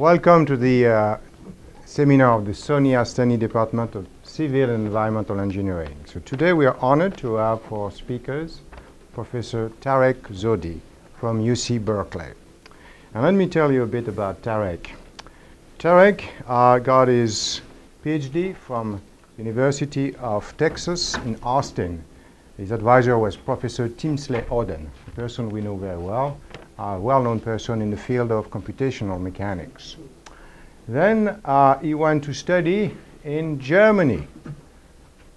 Welcome to the seminar of the Sony Astani Department of Civil and Environmental Engineering. So today we are honored to have for speakers Professor Tarek Zohdi from UC Berkeley. And let me tell you a bit about Tarek. Tarek got his PhD from University of Texas in Austin. His advisor was Professor Timsley Oden, a person we know very well, a well-known person in the field of computational mechanics. Then he went to study in Germany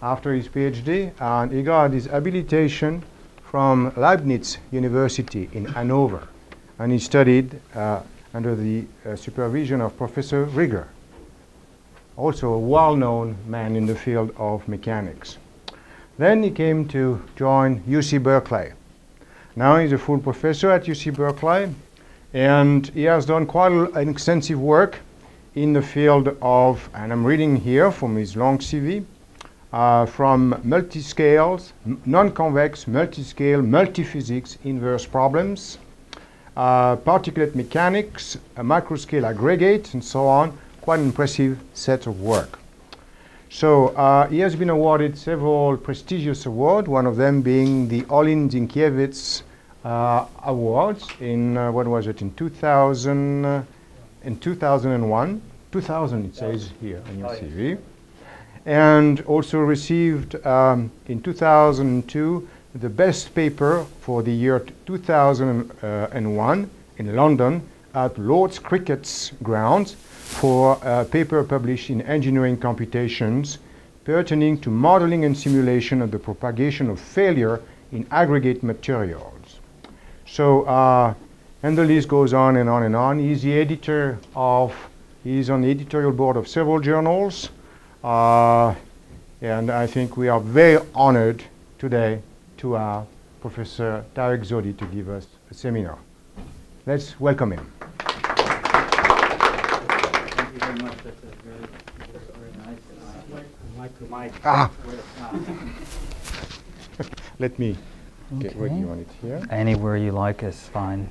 after his PhD, and he got his habilitation from Leibniz University in Hanover. And he studied under the supervision of Professor Rieger, also a well-known man in the field of mechanics. Then he came to join UC Berkeley. Now he's a full professor at UC Berkeley, and he has done quite an extensive work in the field of, and I'm reading here from his long CV, from multiscales, non-convex, multiscale, multiphysics, inverse problems, particulate mechanics, microscale aggregates, and so on. Quite an impressive set of work. So he has been awarded several prestigious awards, one of them being the Olin Zinkiewicz Awards in, what was it, in 2000, in 2001. 2000 it says here on your CV. And also received in 2002 the best paper for the year 2001 in London at Lord's Cricket's grounds for a paper published in Engineering Computations pertaining to modeling and simulation of the propagation of failure in aggregate materials. So, and the list goes on and on and on. He's the editor of, he's on the editorial board of several journals, and I think we are very honored today to have Professor Tarek Zohdi to give us a seminar. Let's welcome him. Let me get where you want it here. Anywhere you like is fine.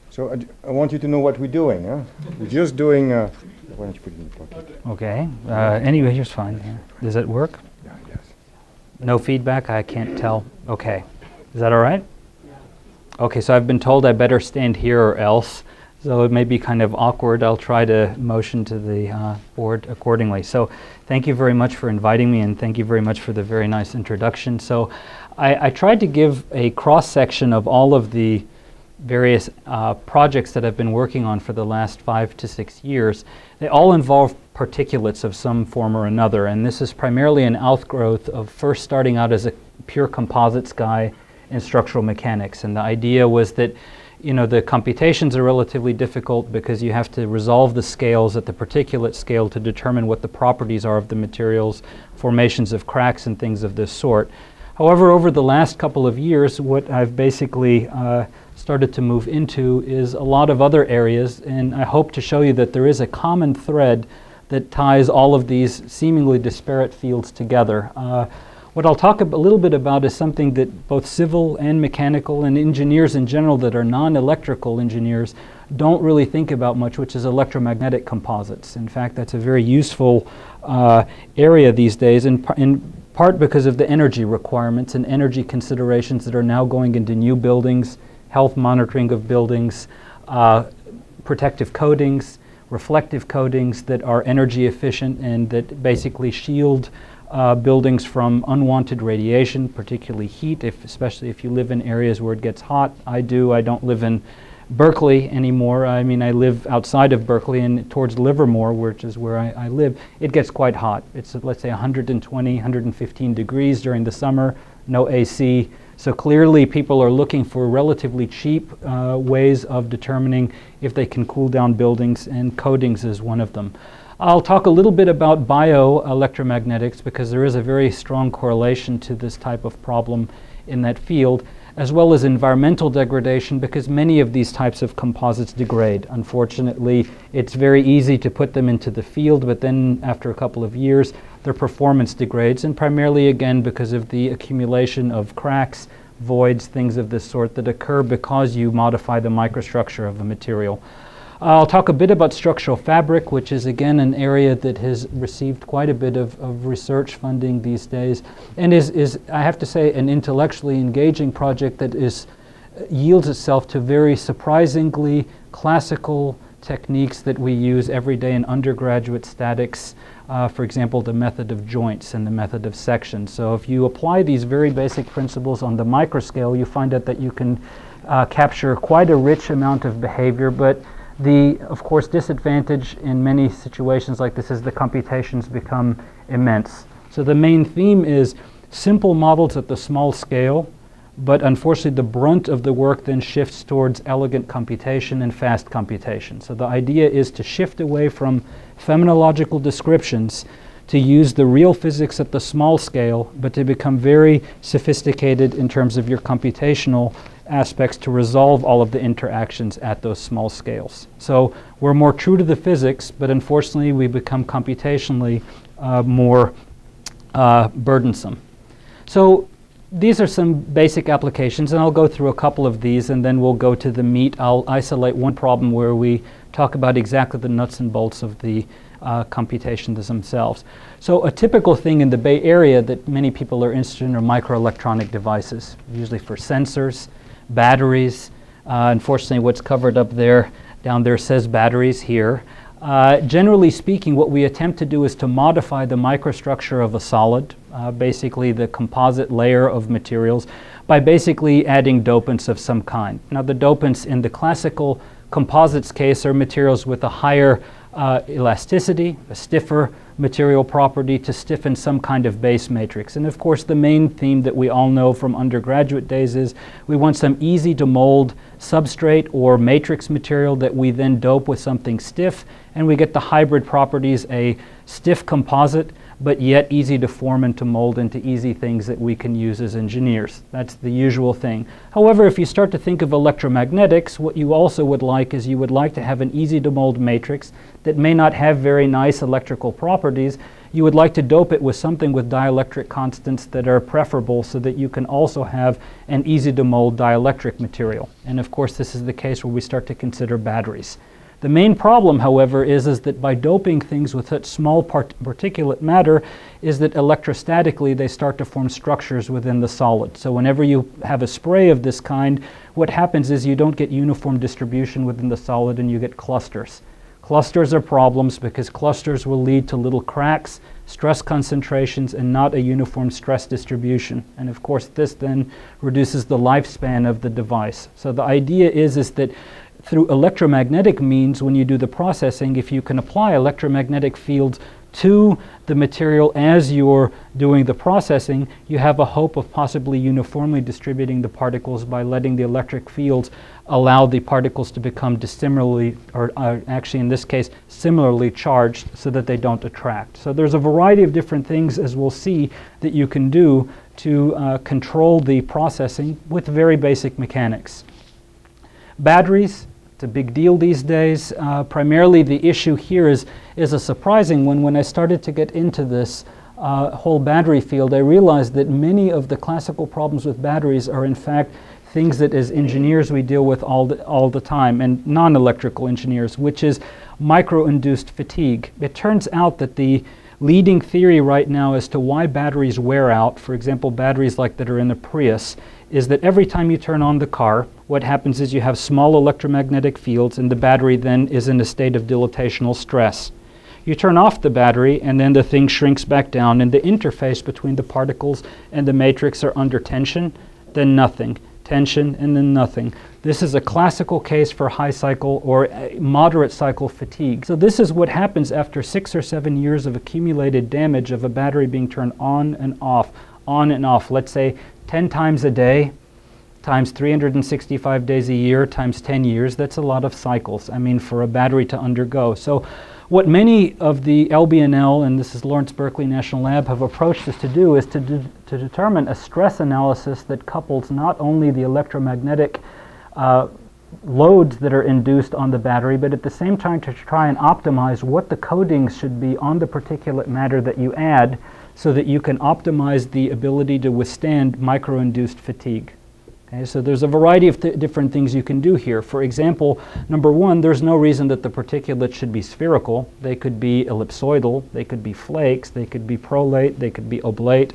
So I want you to know what we're doing. Huh? We're just doing. Why don't you put it in the pocket? Okay. Anyway, here's fine. Yeah. Does it work? Yeah, yes. No feedback? I can't tell. Okay. Is that all right? Okay, so I've been told I better stand here or else. So it may be kind of awkward. I'll try to motion to the board accordingly. So thank you very much for inviting me, and thank you very much for the very nice introduction. So I tried to give a cross-section of all of the various projects that I've been working on for the last 5 to 6 years. They all involve particulates of some form or another, and this is primarily an outgrowth of first starting out as a pure composites guy in structural mechanics. And the idea was that the computations are relatively difficult because you have to resolve the scales at the particulate scale to determine what the properties are of the materials, formations of cracks and things of this sort. However, over the last couple of years, what I've basically started to move into is a lot of other areas, and I hope to show you that there is a common thread that ties all of these seemingly disparate fields together. What I'll talk a little bit about is something that both civil and mechanical and engineers in general that are non-electrical engineers don't really think about much, which is electromagnetic composites. In fact, that's a very useful area these days, in part because of the energy requirements and energy considerations that are now going into new buildings, health monitoring of buildings, protective coatings, reflective coatings that are energy efficient and that basically shield buildings from unwanted radiation, particularly heat, especially if you live in areas where it gets hot. I don't live in Berkeley anymore. I mean, I live outside of Berkeley and towards Livermore, which is where I live. It gets quite hot. It's, let's say, 120, 115 degrees during the summer, no AC. So clearly people are looking for relatively cheap ways of determining if they can cool down buildings, and coatings is one of them. I'll talk a little bit about bioelectromagnetics because there is a very strong correlation to this type of problem in that field, as well as environmental degradation because many of these types of composites degrade. Unfortunately, it's very easy to put them into the field, but then after a couple of years, their performance degrades, and primarily again because of the accumulation of cracks, voids, things of this sort that occur because you modify the microstructure of a material. I'll talk a bit about structural fabric, which is again an area that has received quite a bit of research funding these days, and is, I have to say, an intellectually engaging project that yields itself to very surprisingly classical techniques that we use every day in undergraduate statics. For example, the method of joints and the method of sections. So if you apply these very basic principles on the microscale, you find out that you can capture quite a rich amount of behavior, but the, of course, disadvantage in many situations like this is the computations become immense. So the main theme is simple models at the small scale, but unfortunately the brunt of the work then shifts towards elegant computation and fast computation. So the idea is to shift away from phenomenological descriptions to use the real physics at the small scale, but to become very sophisticated in terms of your computational aspects to resolve all of the interactions at those small scales. So we're more true to the physics, but unfortunately we become computationally more burdensome. So these are some basic applications, and I'll go through a couple of these, and then we'll go to the meat. I'll isolate one problem where we talk about exactly the nuts and bolts of the computations themselves. So a typical thing in the Bay Area that many people are interested in are microelectronic devices, usually for sensors, batteries. Unfortunately, what's covered up there, down there says batteries here. Generally speaking, what we attempt to do is to modify the microstructure of a solid, basically the composite layer of materials, by basically adding dopants of some kind. Now, the dopants in the classical composites case are materials with a higher elasticity, a stiffer material property to stiffen some kind of base matrix. And of course, the main theme that we all know from undergraduate days is we want some easy to mold substrate or matrix material that we then dope with something stiff, and we get the hybrid properties, a stiff composite, but yet easy to form and to mold into easy things that we can use as engineers. That's the usual thing. However, if you start to think of electromagnetics, what you also would like is you would like to have an easy to mold matrix that may not have very nice electrical properties. You would like to dope it with something with dielectric constants that are preferable so that you can also have an easy to mold dielectric material. And of course, this is the case where we start to consider batteries. The main problem, however, is that by doping things with such small particulate matter is that electrostatically they start to form structures within the solid. So whenever you have a spray of this kind, what happens is you don't get uniform distribution within the solid and you get clusters. Clusters are problems because clusters will lead to little cracks, stress concentrations, and not a uniform stress distribution. And of course, this then reduces the lifespan of the device. So the idea is that through electromagnetic means, when you do the processing, if you can apply electromagnetic fields to the material as you're doing the processing, you have a hope of possibly uniformly distributing the particles by letting the electric fields allow the particles to become dissimilarly, or actually in this case, similarly charged so that they don't attract. So there's a variety of different things, as we'll see, that you can do to control the processing with very basic mechanics. Batteries. It's a big deal these days. Primarily the issue here is a surprising one. When I started to get into this whole battery field, I realized that many of the classical problems with batteries are in fact things that as engineers we deal with all the time, and non-electrical engineers, which is micro-induced fatigue. It turns out that the leading theory right now as to why batteries wear out, for example, batteries like that are in a Prius, is that every time you turn on the car, what happens is you have small electromagnetic fields and the battery then is in a state of dilatational stress. You turn off the battery and then the thing shrinks back down, and the interface between the particles and the matrix are under tension, then nothing, tension, and then nothing. This is a classical case for high cycle or moderate cycle fatigue. So this is what happens after 6 or 7 years of accumulated damage of a battery being turned on and off, let's say 10 times a day, times 365 days a year, times 10 years. That's a lot of cycles, I mean, for a battery to undergo. So what many of the LBNL, and this is Lawrence Berkeley National Lab, have approached us to do is to determine a stress analysis that couples not only the electromagnetic loads that are induced on the battery, but at the same time to try and optimize what the coatings should be on the particulate matter that you add so that you can optimize the ability to withstand micro-induced fatigue. Okay, so there's a variety of different things you can do here. For example, number one, there's no reason that the particulates should be spherical. They could be ellipsoidal, they could be flakes, they could be prolate, they could be oblate.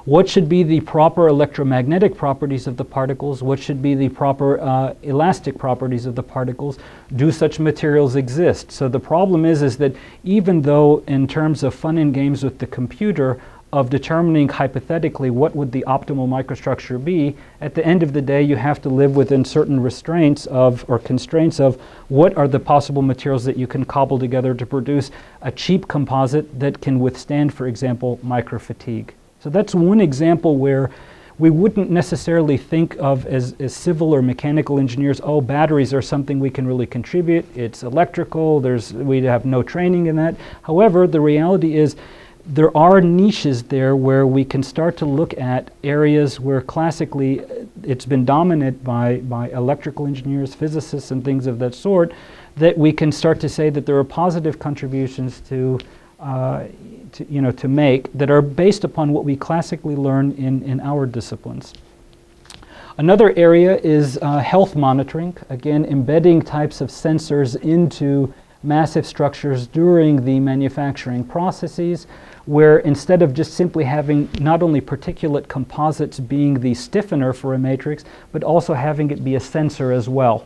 What should be the proper electromagnetic properties of the particles? What should be the proper elastic properties of the particles? Do such materials exist? So the problem is that even though in terms of fun and games with the computer, of determining hypothetically what would the optimal microstructure be, at the end of the day you have to live within certain restraints of, or constraints of, what are the possible materials that you can cobble together to produce a cheap composite that can withstand, for example, microfatigue. So that's one example where we wouldn't necessarily think of as civil or mechanical engineers, oh, batteries are something we can really contribute, it's electrical, we have no training in that. However, the reality is there are niches there where we can start to look at areas where classically it's been dominated by electrical engineers, physicists, and things of that sort, that we can start to say that there are positive contributions to make that are based upon what we classically learn in our disciplines. Another area is health monitoring, again embedding types of sensors into massive structures during the manufacturing processes, where instead of just simply having not only particulate composites being the stiffener for a matrix, but also having it be a sensor as well.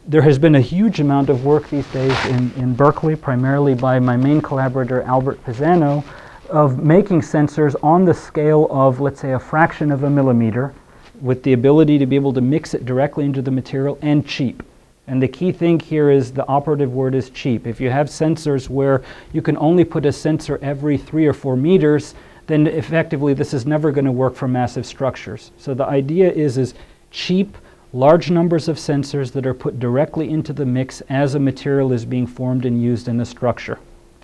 There has been a huge amount of work these days in Berkeley, primarily by my main collaborator Albert Pisano, of making sensors on the scale of, let's say, a fraction of a millimeter, with the ability to be able to mix it directly into the material, and cheap. And the key thing here is the operative word is cheap. If you have sensors where you can only put a sensor every 3 or 4 meters, then effectively this is never going to work for massive structures. So the idea is cheap, large numbers of sensors that are put directly into the mix as a material is being formed and used in a structure.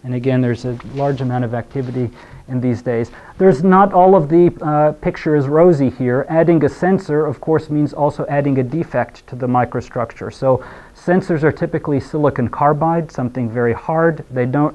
And again, there's a large amount of activity in these days. There's not all of the picture is rosy here. Adding a sensor, of course, means also adding a defect to the microstructure. So sensors are typically silicon carbide, something very hard. They are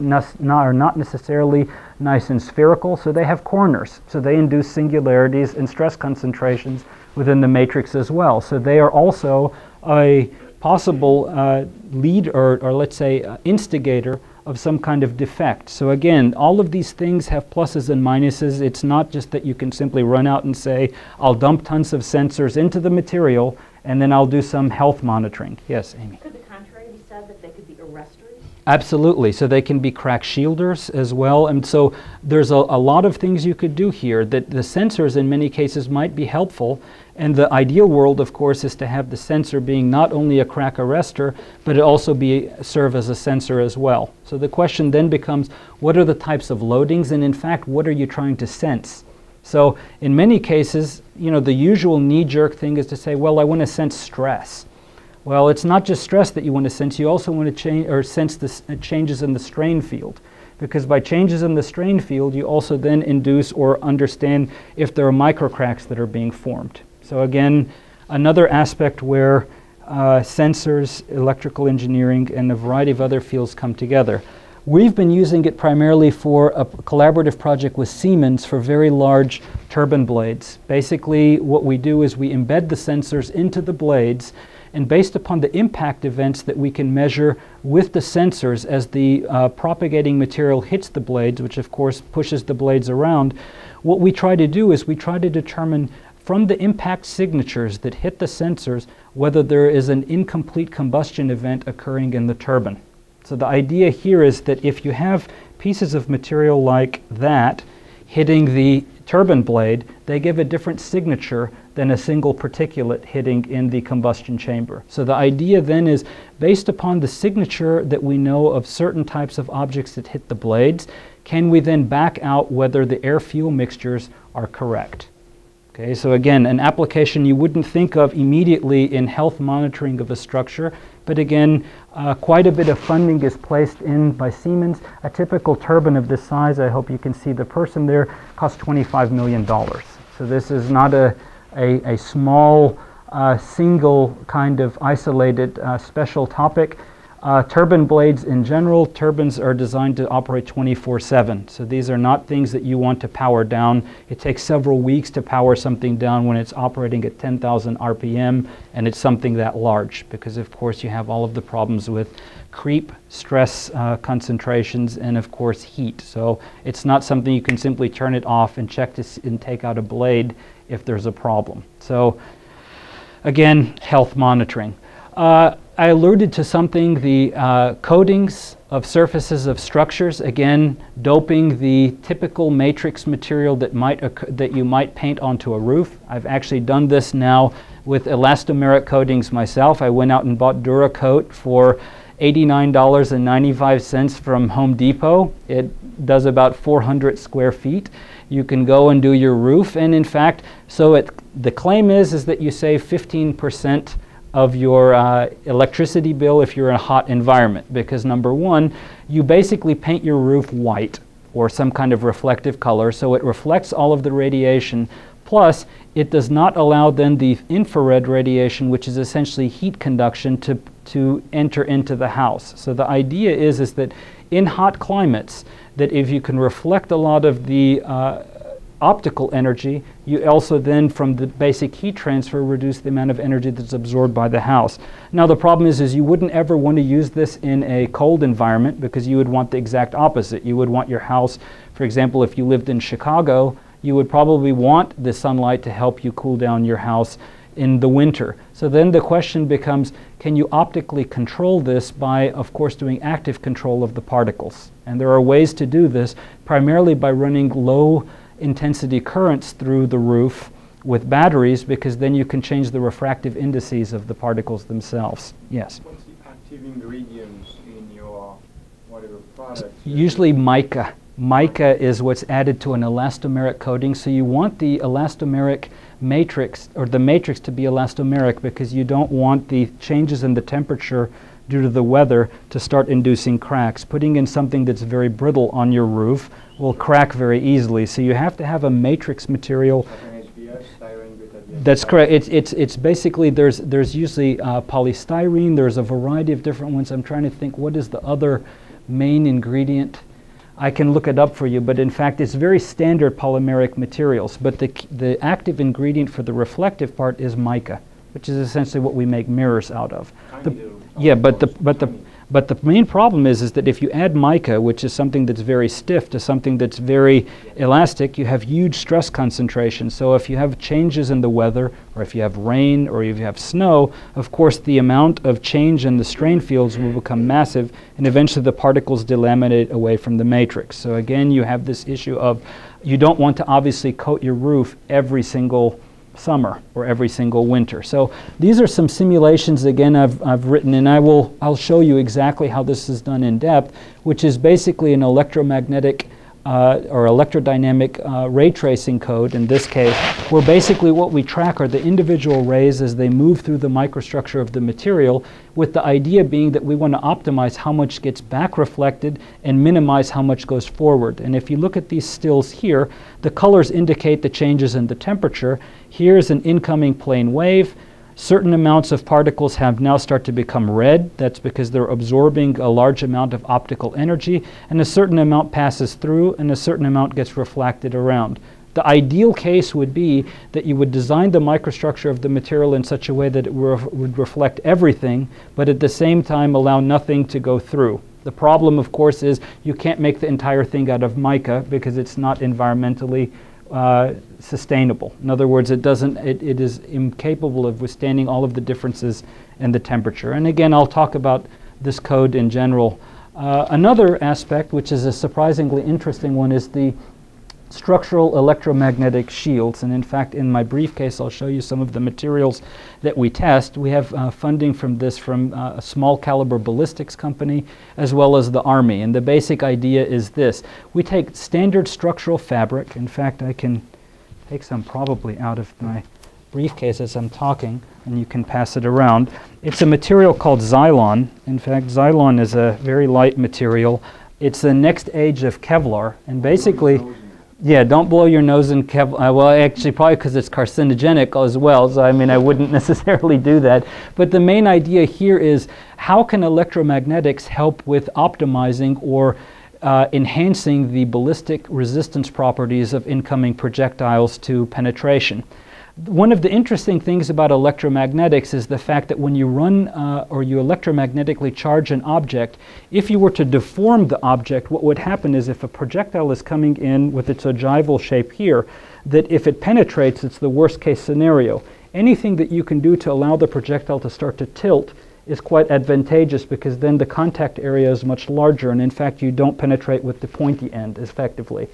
not necessarily nice and spherical, so they have corners. So they induce singularities and stress concentrations within the matrix as well. So they are also a possible lead or let's say instigator of some kind of defect. So again, all of these things have pluses and minuses. It's not just that you can simply run out and say, I'll dump tons of sensors into the material and then I'll do some health monitoring. Yes, Amy? Could the contrary be said, that they could be arresters? Absolutely. So they can be crack shielders as well. And so there's a lot of things you could do here that the sensors in many cases might be helpful. And the ideal world, of course, is to have the sensor being not only a crack arrestor, but it also serve as a sensor as well. So the question then becomes, what are the types of loadings? And in fact, what are you trying to sense? So in many cases, the usual knee-jerk thing is to say, well, I want to sense stress. Well, it's not just stress that you want to sense. You also want to sense the changes in the strain field. Because by changes in the strain field, you also then induce or understand if there are microcracks that are being formed. So again, another aspect where sensors, electrical engineering, and a variety of other fields come together. We've been using it primarily for a collaborative project with Siemens for very large turbine blades. Basically, what we do is we embed the sensors into the blades, and based upon the impact events that we can measure with the sensors as the propagating material hits the blades, which of course pushes the blades around, what we try to do is we try to determine from the impact signatures that hit the sensors whether there is an incomplete combustion event occurring in the turbine. So the idea here is that if you have pieces of material like that hitting the turbine blade, they give a different signature than a single particulate hitting in the combustion chamber. So the idea then is, based upon the signature that we know of certain types of objects that hit the blades, can we then back out whether the air-fuel mixtures are correct? Okay, so again, an application you wouldn't think of immediately in health monitoring of a structure, but again, quite a bit of funding is placed in by Siemens. A typical turbine of this size, I hope you can see the person there, costs $25 million. So this is not a small, single kind of isolated special topic. Turbine blades in general, turbines are designed to operate 24/7. So these are not things that you want to power down. It takes several weeks to power something down when it's operating at 10,000 RPM and it's something that large, because of course you have all of the problems with creep, stress concentrations, and of course heat. So it's not something you can simply turn it off and check and take out a blade if there's a problem. So again, health monitoring. I alluded to something, the coatings of surfaces of structures, again, doping the typical matrix material that you might paint onto a roof. I've actually done this now with elastomeric coatings myself. I went out and bought Duracoat for $89.95 from Home Depot. It does about 400 square feet. You can go and do your roof, and in fact, the claim is that you save 15% of your electricity bill if you're in a hot environment, because number one, you basically paint your roof white or some kind of reflective color, so it reflects all of the radiation, plus it does not allow then the infrared radiation, which is essentially heat conduction, to enter into the house. So the idea is that in hot climates, that if you can reflect a lot of the optical energy, you also then, from the basic heat transfer, reduce the amount of energy that's absorbed by the house. Now the problem is you wouldn't ever want to use this in a cold environment, because you would want the exact opposite. You would want your house, for example, if you lived in Chicago, you would probably want the sunlight to help you cool down your house in the winter. So then the question becomes, can you optically control this by, of course, doing active control of the particles? And there are ways to do this, primarily by running low intensity currents through the roof with batteries, because then you can change the refractive indices of the particles themselves. Yes? What's the active ingredients in your whatever product? Usually mica. Mica is what's added to an elastomeric coating, so you want the elastomeric matrix, or the matrix, to be elastomeric, because you don't want the changes in the temperature due to the weather to start inducing cracks. Putting in something that's very brittle on your roof will crack very easily. So you have to have a matrix material. That's correct. It's basically, there's usually polystyrene. There's a variety of different ones. I'm trying to think, what is the other main ingredient? I can look it up for you, but in fact it's very standard polymeric materials. But the active ingredient for the reflective part is mica, which is essentially what we make mirrors out of. But the main problem is that if you add mica, which is something that's very stiff, to something that's very elastic, you have huge stress concentration. So if you have changes in the weather, or if you have rain, or if you have snow, of course the amount of change in the strain fields will become massive, and eventually the particles delaminate away from the matrix. So again, you have this issue of, you don't want to obviously coat your roof every single summer or every single winter. So these are some simulations, again, I've written, and I'll show you exactly how this is done in depth, which is basically an electromagnetic or electrodynamic ray tracing code, in this case, where basically what we track are the individual rays as they move through the microstructure of the material, with the idea being that we want to optimize how much gets back reflected and minimize how much goes forward. And if you look at these stills here, the colors indicate the changes in the temperature. Here's an incoming plane wave. Certain amounts of particles have now started to become red. That's because they're absorbing a large amount of optical energy, and a certain amount passes through and a certain amount gets reflected around. The ideal case would be that you would design the microstructure of the material in such a way that it would reflect everything, but at the same time allow nothing to go through. The problem, of course, is you can't make the entire thing out of mica because it's not environmentally sustainable. In other words, it is incapable of withstanding all of the differences in the temperature. And again, I'll talk about this code in general. Another aspect, which is a surprisingly interesting one, is the structural electromagnetic shields. And in fact, in my briefcase, I'll show you some of the materials that we test. We have funding from a small caliber ballistics company, as well as the Army. And the basic idea is this. We take standard structural fabric. In fact, I can take some probably out of my briefcase as I'm talking, and you can pass it around. It's a material called Xylon. In fact, Xylon is a very light material. It's the next age of Kevlar, and basically Yeah, don't blow your nose in Kevlar. Well, actually, probably because it's carcinogenic as well. So, I mean, I wouldn't necessarily do that. But the main idea here is how can electromagnetics help with optimizing or enhancing the ballistic resistance properties of incoming projectiles to penetration. One of the interesting things about electromagnetics is the fact that when you run or you electromagnetically charge an object, if you were to deform the object, what would happen is if a projectile is coming in with its ogival shape here, that if it penetrates, it's the worst case scenario. Anything that you can do to allow the projectile to start to tilt is quite advantageous, because then the contact area is much larger, and in fact you don't penetrate with the pointy end effectively.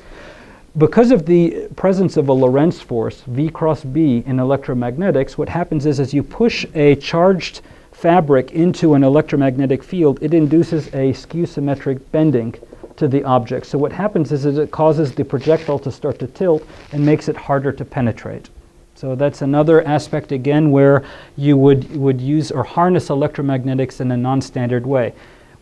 Because of the presence of a Lorentz force, V cross B, in electromagnetics, what happens is as you push a charged fabric into an electromagnetic field, it induces a skew-symmetric bending to the object. So what happens is it causes the projectile to start to tilt and makes it harder to penetrate. So that's another aspect, again, where you would use or harness electromagnetics in a non-standard way.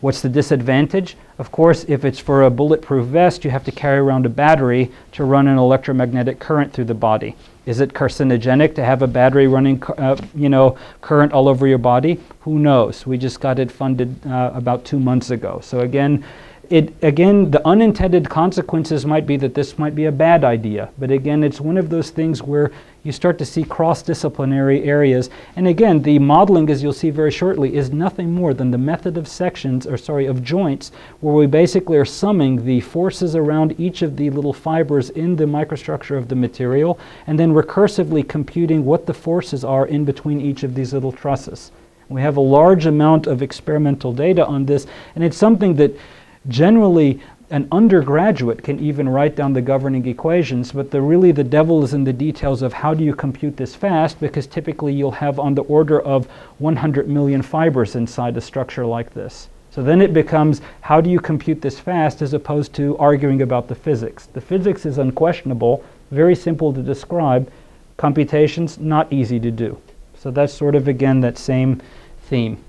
What's the disadvantage? Of course, if it's for a bulletproof vest, you have to carry around a battery to run an electromagnetic current through the body. Is it carcinogenic to have a battery running, current all over your body? Who knows? We just got it funded about 2 months ago. So again, the unintended consequences might be that this might be a bad idea. But again, it's one of those things where you start to see cross-disciplinary areas. And again, the modeling, as you'll see very shortly, is nothing more than the method of of joints, where we basically are summing the forces around each of the little fibers in the microstructure of the material, and then recursively computing what the forces are in between each of these little trusses. We have a large amount of experimental data on this, and it's something that generally an undergraduate can even write down the governing equations, but really the devil is in the details of how do you compute this fast, because typically you'll have on the order of 100 million fibers inside a structure like this. So then it becomes, how do you compute this fast, as opposed to arguing about the physics. The physics is unquestionable, very simple to describe. Computations, not easy to do. So that's sort of, again, that same theme.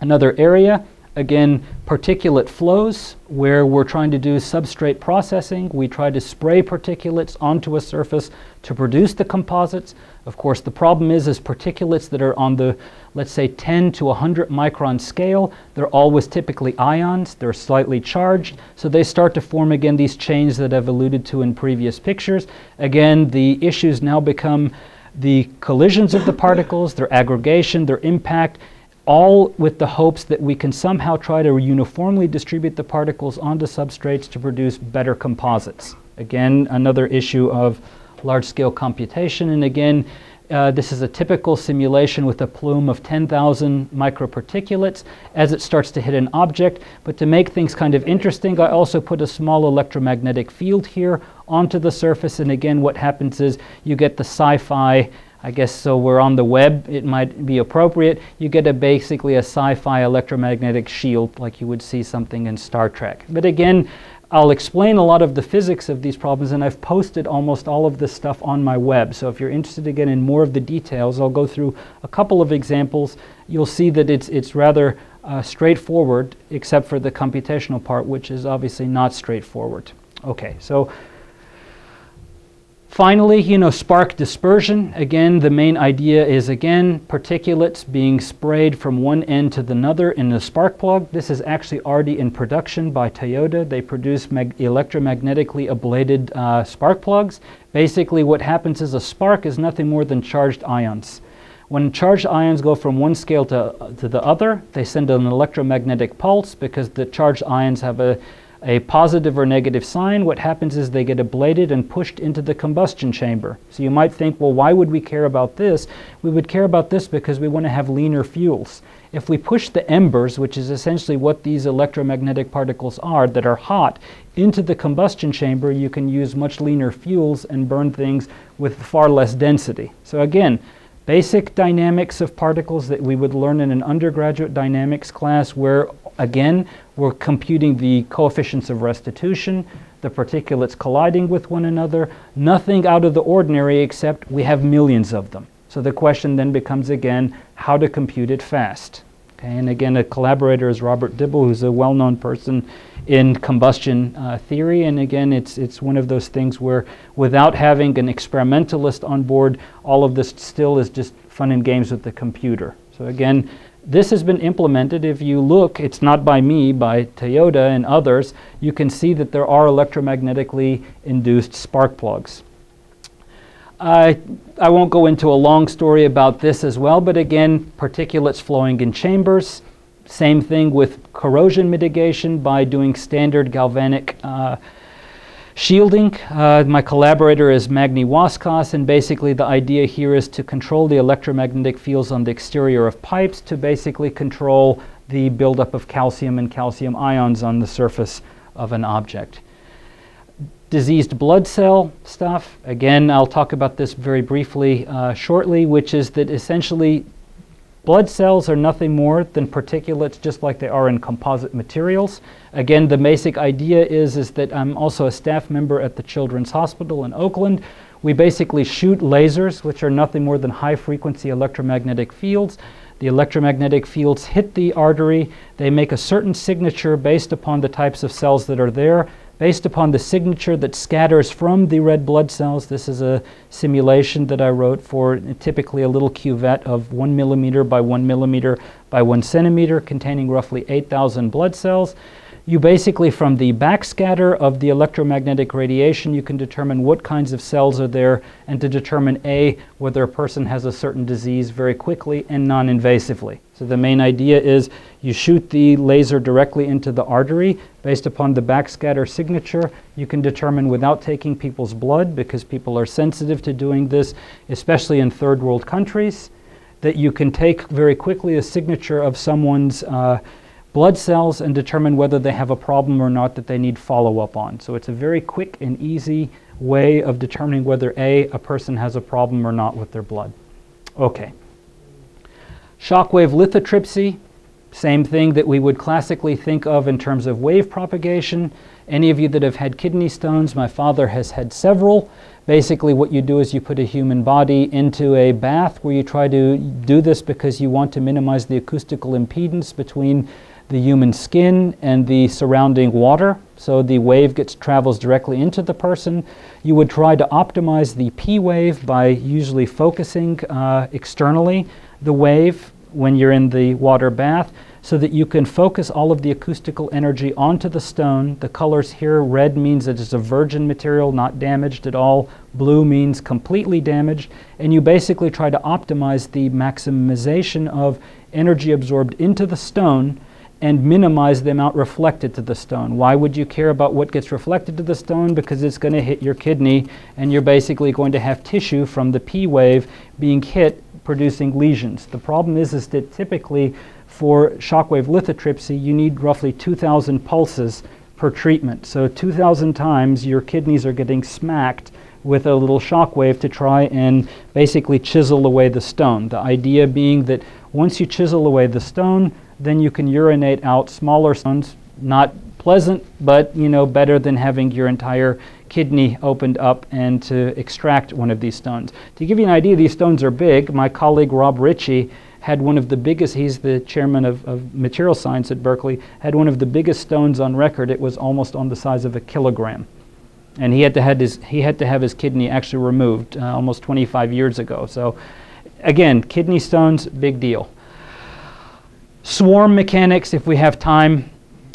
Another area, again, particulate flows, where we're trying to do substrate processing. We try to spray particulates onto a surface to produce the composites. Of course, the problem is particulates that are on the, let's say, 10 to 100 micron scale, they're always typically ions. They're slightly charged. So they start to form, again, these chains that I've alluded to in previous pictures. Again, the issues now become the collisions of the particles, their aggregation, their impact, all with the hopes that we can somehow try to uniformly distribute the particles onto substrates to produce better composites. Again, another issue of large-scale computation. And again, this is a typical simulation with a plume of 10,000 microparticulates as it starts to hit an object. But to make things kind of interesting, I also put a small electromagnetic field here onto the surface. And again, what happens is you get the sci-fi, I guess, so we're on the web, it might be appropriate. You get basically a sci-fi electromagnetic shield, like you would see something in Star Trek. But again, I'll explain a lot of the physics of these problems, and I've posted almost all of this stuff on my web. So if you're interested again in more of the details, I'll go through a couple of examples. You'll see that it's rather straightforward, except for the computational part, which is obviously not straightforward. Okay, so finally, spark dispersion. Again, the main idea is, again, particulates being sprayed from one end to the other in a spark plug. This is actually already in production by Toyota. They produce electromagnetically ablated spark plugs. Basically, what happens is a spark is nothing more than charged ions. When charged ions go from one scale to the other, they send an electromagnetic pulse because the charged ions have a positive or negative sign. What happens is they get ablated and pushed into the combustion chamber. So you might think, well, why would we care about this? We would care about this because we want to have leaner fuels. If we push the embers, which is essentially what these electromagnetic particles are that are hot, into the combustion chamber, you can use much leaner fuels and burn things with far less density. So again, basic dynamics of particles that we would learn in an undergraduate dynamics class, where again, we're computing the coefficients of restitution, the particulates colliding with one another, nothing out of the ordinary except we have millions of them. So the question then becomes, again, how to compute it fast. Okay, and again, a collaborator is Robert Dibble, who's a well-known person in combustion theory. And again, it's one of those things where without having an experimentalist on board, all of this still is just fun and games with the computer. So again, this has been implemented. If you look, it's not by me, by Toyota and others, you can see that there are electromagnetically induced spark plugs. I won't go into a long story about this as well, but again, particulates flowing in chambers. Same thing with corrosion mitigation by doing standard galvanic shielding. My collaborator is Magni Waskos, and basically the idea here is to control the electromagnetic fields on the exterior of pipes to basically control the buildup of calcium and calcium ions on the surface of an object. Diseased blood cell stuff, again, I'll talk about this very briefly shortly, which is that essentially blood cells are nothing more than particulates, just like they are in composite materials. Again, the basic idea is that I'm also a staff member at the Children's Hospital in Oakland. We basically shoot lasers, which are nothing more than high-frequency electromagnetic fields. The electromagnetic fields hit the artery. They make a certain signature based upon the types of cells that are there, based upon the signature that scatters from the red blood cells. This is a simulation that I wrote for typically a little cuvette of 1 millimeter by 1 millimeter by 1 centimeter containing roughly 8,000 blood cells. You basically, from the backscatter of the electromagnetic radiation, you can determine what kinds of cells are there and to determine A, whether a person has a certain disease very quickly and non-invasively. So the main idea is you shoot the laser directly into the artery. Based upon the backscatter signature, you can determine without taking people's blood, because people are sensitive to doing this, especially in third world countries, that you can take very quickly a signature of someone's blood cells and determine whether they have a problem or not that they need follow-up on. So it's a very quick and easy way of determining whether a person has a problem or not with their blood. Okay. Shockwave lithotripsy, same thing that we would classically think of in terms of wave propagation. Any of you that have had kidney stones, my father has had several. Basically what you do is you put a human body into a bath where you try to do this because you want to minimize the acoustical impedance between the human skin and the surrounding water, so the wave travels directly into the person. You would try to optimize the P wave by usually focusing externally the wave when you're in the water bath, so that you can focus all of the acoustical energy onto the stone. The colors here, red means that it's a virgin material, not damaged at all. Blue means completely damaged. And you basically try to optimize the maximization of energy absorbed into the stone and minimize the amount reflected to the stone. Why would you care about what gets reflected to the stone? Because it's going to hit your kidney, and you're basically going to have tissue from the P wave being hit, producing lesions. The problem is that typically for shockwave lithotripsy, you need roughly 2,000 pulses per treatment. So 2,000 times your kidneys are getting smacked with a little shockwave to try and basically chisel away the stone. The idea being that once you chisel away the stone, then you can urinate out smaller stones. Not pleasant, but better than having your entire kidney opened up and to extract one of these stones. To give you an idea, these stones are big. My colleague Rob Ritchie had one of the biggest, he's the chairman of material science at Berkeley, had one of the biggest stones on record. It was almost on the size of a kilogram. And he had to have his kidney actually removed almost 25 years ago. So again, kidney stones, big deal. Swarm mechanics, if we have time,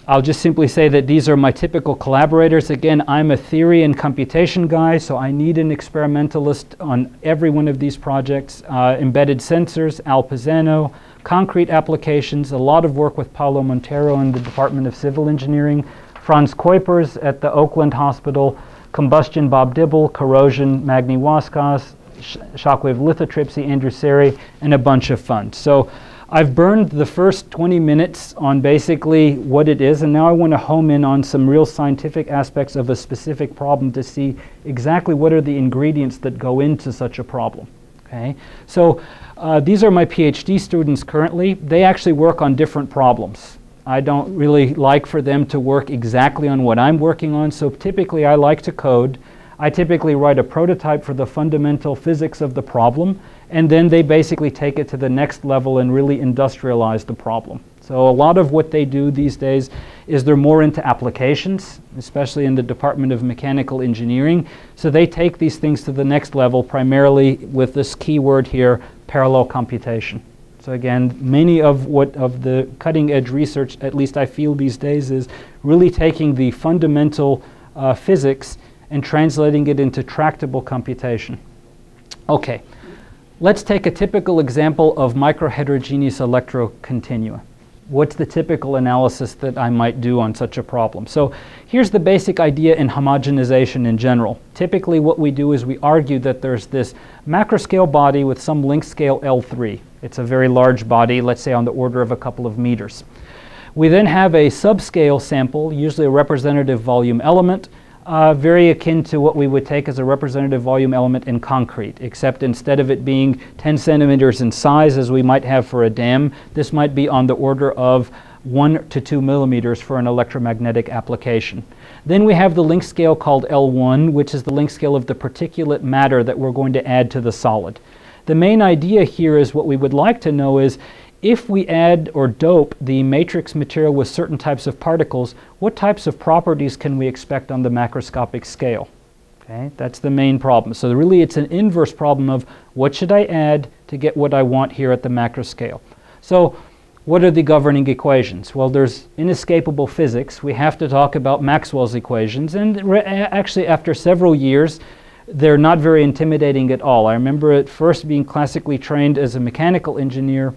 I'll just simply say that these are my typical collaborators. Again, I'm a theory and computation guy, so I need an experimentalist on every one of these projects. Embedded sensors, Al Pisano, concrete applications, a lot of work with Paulo Montero in the Department of Civil Engineering, Franz Kuipers at the Oakland Hospital, Combustion, Bob Dibble, Corrosion, Magni Waskos, Shockwave lithotripsy, Andrew Seri, and a bunch of fun. So I've burned the first 20 minutes on basically what it is, and now I want to home in on some real scientific aspects of a specific problem to see exactly what are the ingredients that go into such a problem. Okay? So these are my PhD students currently. They actually work on different problems. I don't really like for them to work exactly on what I'm working on, so typically I like to code. I typically write a prototype for the fundamental physics of the problem, and then they basically take it to the next level and really industrialize the problem. So a lot of what they do these days is they're more into applications, especially in the Department of Mechanical Engineering. So they take these things to the next level, primarily with this keyword here, parallel computation. So again, many of the cutting edge research, at least I feel these days, is really taking the fundamental physics and translating it into tractable computation. Okay, let's take a typical example of microheterogeneous electrocontinua. What's the typical analysis that I might do on such a problem? So here's the basic idea in homogenization in general. Typically what we do is we argue that there's this macroscale body with some length scale L3. It's a very large body, let's say on the order of a couple of meters. We then have a subscale sample, usually a representative volume element, very akin to what we would take as a representative volume element in concrete, except instead of it being 10 centimeters in size as we might have for a dam, this might be on the order of 1 to 2 millimeters for an electromagnetic application. Then we have the length scale called L1, which is the length scale of the particulate matter that we're going to add to the solid. The main idea here is what we would like to know is if we add or dope the matrix material with certain types of particles, what types of properties can we expect on the macroscopic scale? Okay, that's the main problem. So really it's an inverse problem of what should I add to get what I want here at the macro scale. So what are the governing equations? Well, there's inescapable physics. We have to talk about Maxwell's equations, and actually after several years they're not very intimidating at all. I remember at first being classically trained as a mechanical engineer,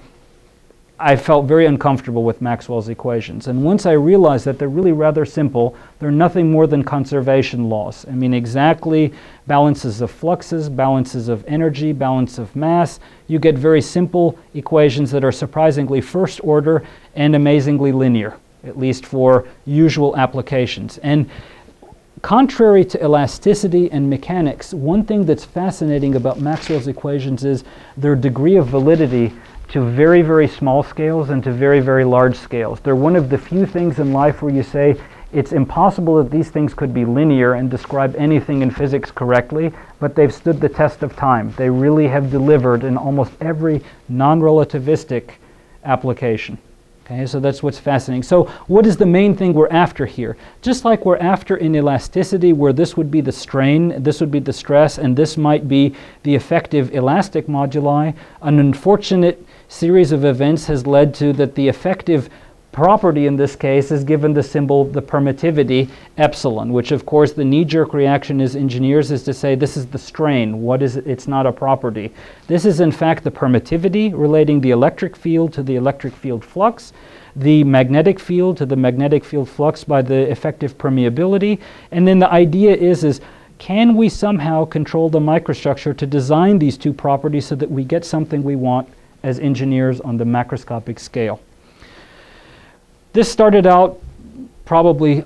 I felt very uncomfortable with Maxwell's equations. And once I realized that they're really rather simple, they're nothing more than conservation laws. I mean, exactly balances of fluxes, balances of energy, balance of mass. You get very simple equations that are surprisingly first order and amazingly linear, at least for usual applications. And contrary to elasticity and mechanics, one thing that's fascinating about Maxwell's equations is their degree of validity to very, very small scales and to very, very large scales. They're one of the few things in life where you say it's impossible that these things could be linear and describe anything in physics correctly, but they've stood the test of time. They really have delivered in almost every non-relativistic application. Okay, so that's what's fascinating. So what is the main thing we're after here? Just like we're after in elasticity, where this would be the strain, this would be the stress, and this might be the effective elastic moduli, an unfortunate series of events has led to that the effective property in this case is given the symbol, the permittivity, epsilon, which of course the knee-jerk reaction as engineers is to say this is the strain. What is it? It's not a property. This is in fact the permittivity relating the electric field to the electric field flux, the magnetic field to the magnetic field flux by the effective permeability, and then the idea is can we somehow control the microstructure to design these two properties so that we get something we want as engineers on the macroscopic scale. This started out probably